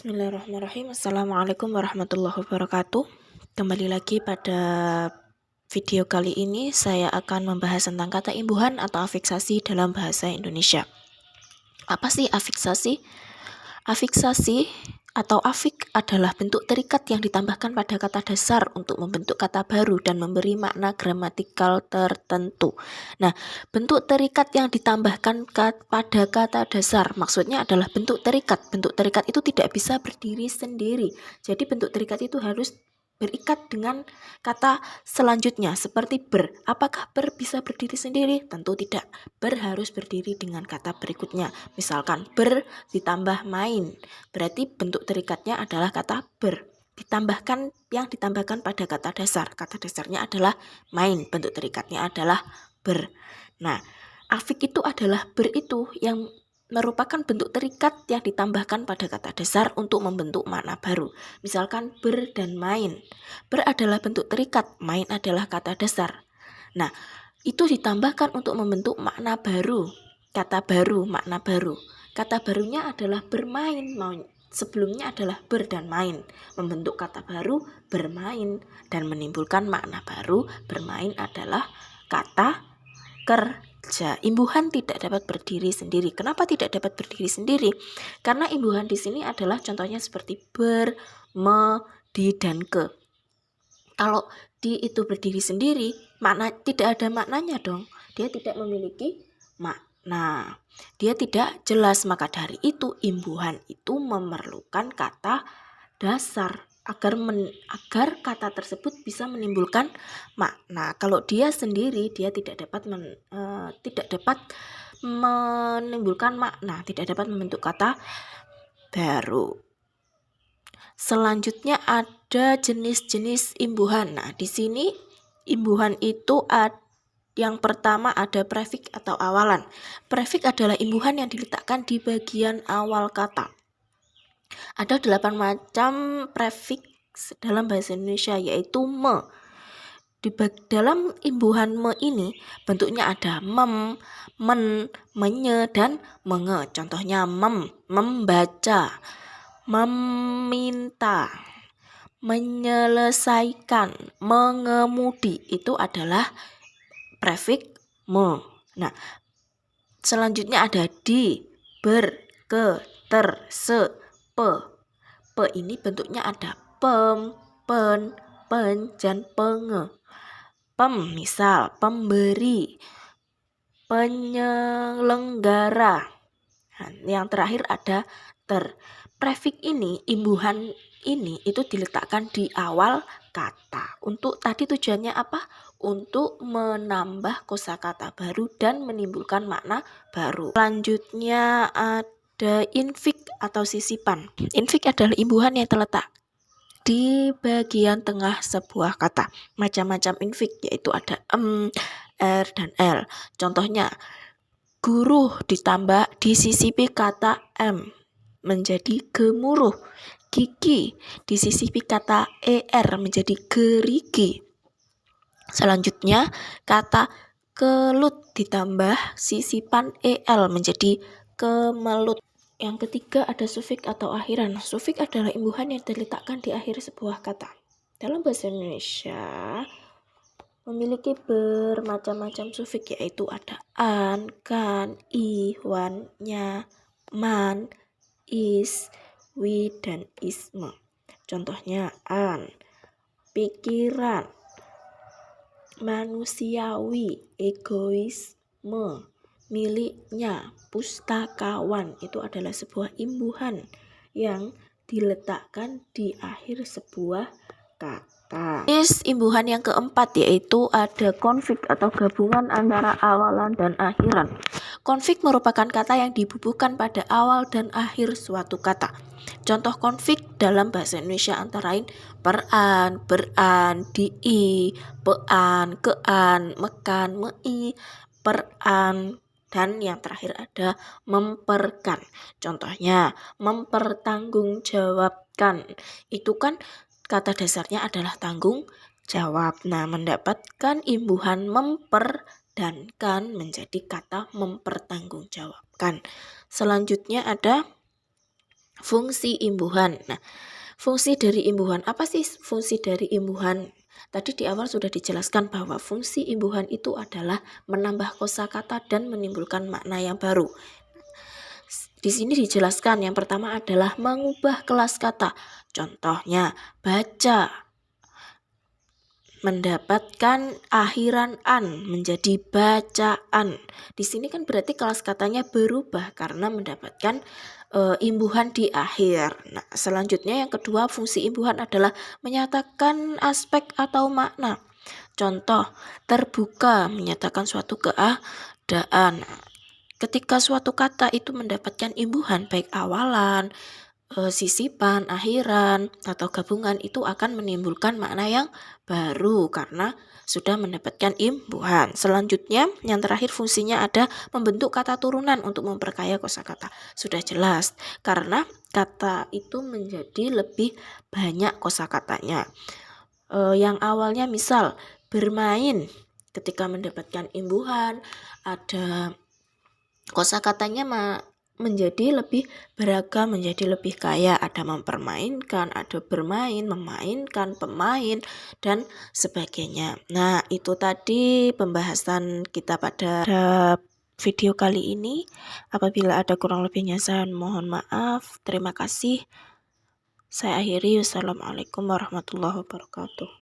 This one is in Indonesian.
Bismillahirrahmanirrahim. Assalamualaikum warahmatullahi wabarakatuh. Kembali lagi pada video kali ini saya akan membahas tentang kata imbuhan atau afiksasi dalam bahasa Indonesia. Apa sih afiksasi? Afiksasi atau afik adalah bentuk terikat yang ditambahkan pada kata dasar untuk membentuk kata baru dan memberi makna gramatikal tertentu. Nah, bentuk terikat yang ditambahkan pada kata dasar maksudnya adalah bentuk terikat. Bentuk terikat itu tidak bisa berdiri sendiri. Jadi bentuk terikat itu harus berikat dengan kata selanjutnya seperti ber. Apakah ber bisa berdiri sendiri? Tentu tidak. Ber harus berdiri dengan kata berikutnya. Misalkan ber ditambah main. Berarti bentuk terikatnya adalah kata ber. Yang ditambahkan pada kata dasar. Kata dasarnya adalah main. Bentuk terikatnya adalah ber. Nah, afik itu adalah ber itu yang merupakan bentuk terikat yang ditambahkan pada kata dasar untuk membentuk makna baru. Misalkan ber dan main. Ber adalah bentuk terikat, main adalah kata dasar. Nah, itu ditambahkan untuk membentuk makna baru. Kata baru, makna baru. Kata barunya adalah bermain. Sebelumnya adalah ber dan main. Membentuk kata baru bermain dan menimbulkan makna baru. Bermain adalah kata kerja. Imbuhan tidak dapat berdiri sendiri. Kenapa tidak dapat berdiri sendiri? Karena imbuhan di sini adalah contohnya seperti ber, me, di, dan ke. Kalau di itu berdiri sendiri, makna tidak ada maknanya dong. Dia tidak memiliki makna. Dia tidak jelas, maka dari itu imbuhan itu memerlukan kata dasar agar kata tersebut bisa menimbulkan makna. Kalau dia sendiri dia tidak dapat menimbulkan makna, tidak dapat membentuk kata baru. Selanjutnya ada jenis-jenis imbuhan. Nah, di sini imbuhan itu yang pertama ada prefik atau awalan. Prefik adalah imbuhan yang diletakkan di bagian awal kata. Ada 8 macam prefiks dalam bahasa Indonesia, yaitu me. Dalam imbuhan me ini bentuknya ada mem, men, menye, dan menge. Contohnya membaca, meminta, menyelesaikan, mengemudi. Itu adalah prefik me. Nah, selanjutnya ada di, ber, ke, ter, se, pe. Pe ini bentuknya ada pem, pen, dan penge. Pem misal pemberi, penyelenggara. Nah, yang terakhir ada ter. Prefik ini, imbuhan ini itu diletakkan di awal kata. Untuk tadi tujuannya apa? Untuk menambah kosakata baru dan menimbulkan makna baru. Selanjutnya ada infik atau sisipan. Infik adalah imbuhan yang terletak di bagian tengah sebuah kata. Macam-macam infik yaitu ada r, dan l. Contohnya guru ditambah disisipi kata m menjadi gemuruh. Gigi disisipi kata er menjadi gerigi. Selanjutnya kata kelut ditambah sisipan el menjadi kemelut. Yang ketiga ada sufik atau akhiran. Sufik adalah imbuhan yang diletakkan di akhir sebuah kata. Dalam bahasa Indonesia memiliki bermacam-macam sufik, yaitu ada an, kan, i, wan, nya, man, is, wi, dan isme. Contohnya an, pikiran, manusiawi, egoisme, miliknya, pustakawan. Itu adalah sebuah imbuhan yang diletakkan di akhir sebuah kata. Imbuhan yang keempat yaitu ada konflik atau gabungan antara awalan dan akhiran. Konflik merupakan kata yang dibubuhkan pada awal dan akhir suatu kata. Contoh konflik dalam bahasa Indonesia antara lain peran, beran, dii, pean, kean, mekan, mei, peran, dan yang terakhir ada memperkan. Contohnya mempertanggungjawabkan. Itu kan kata dasarnya adalah tanggung jawab. Nah, mendapatkan imbuhan memper dan kan menjadi kata mempertanggungjawabkan. Selanjutnya ada Fungsi imbuhan. Nah, fungsi dari imbuhan, apa sih fungsi dari imbuhan? Tadi di awal sudah dijelaskan bahwa fungsi imbuhan itu adalah menambah kosakata dan menimbulkan makna yang baru. Di sini dijelaskan yang pertama adalah mengubah kelas kata. Contohnya, baca. Mendapatkan akhiran an menjadi bacaan. Di sini kan berarti kelas katanya berubah karena mendapatkan imbuhan di akhir. Nah, selanjutnya yang kedua fungsi imbuhan adalah menyatakan aspek atau makna. Contoh, terbuka menyatakan suatu keadaan. Ketika suatu kata itu mendapatkan imbuhan baik awalan, sisipan, akhiran, atau gabungan itu akan menimbulkan makna yang baru karena sudah mendapatkan imbuhan. Selanjutnya, yang terakhir fungsinya ada membentuk kata turunan untuk memperkaya kosakata. Sudah jelas, karena kata itu menjadi lebih banyak kosakatanya. Yang awalnya misal bermain, ketika mendapatkan imbuhan, ada kosakatanya menjadi lebih beragam, menjadi lebih kaya. Ada mempermainkan, ada bermain, memainkan, pemain, dan sebagainya. Nah, itu tadi pembahasan kita pada video kali ini. Apabila ada kurang lebihnya saya mohon maaf. Terima kasih. Saya akhiri. Wassalamualaikum warahmatullahi wabarakatuh.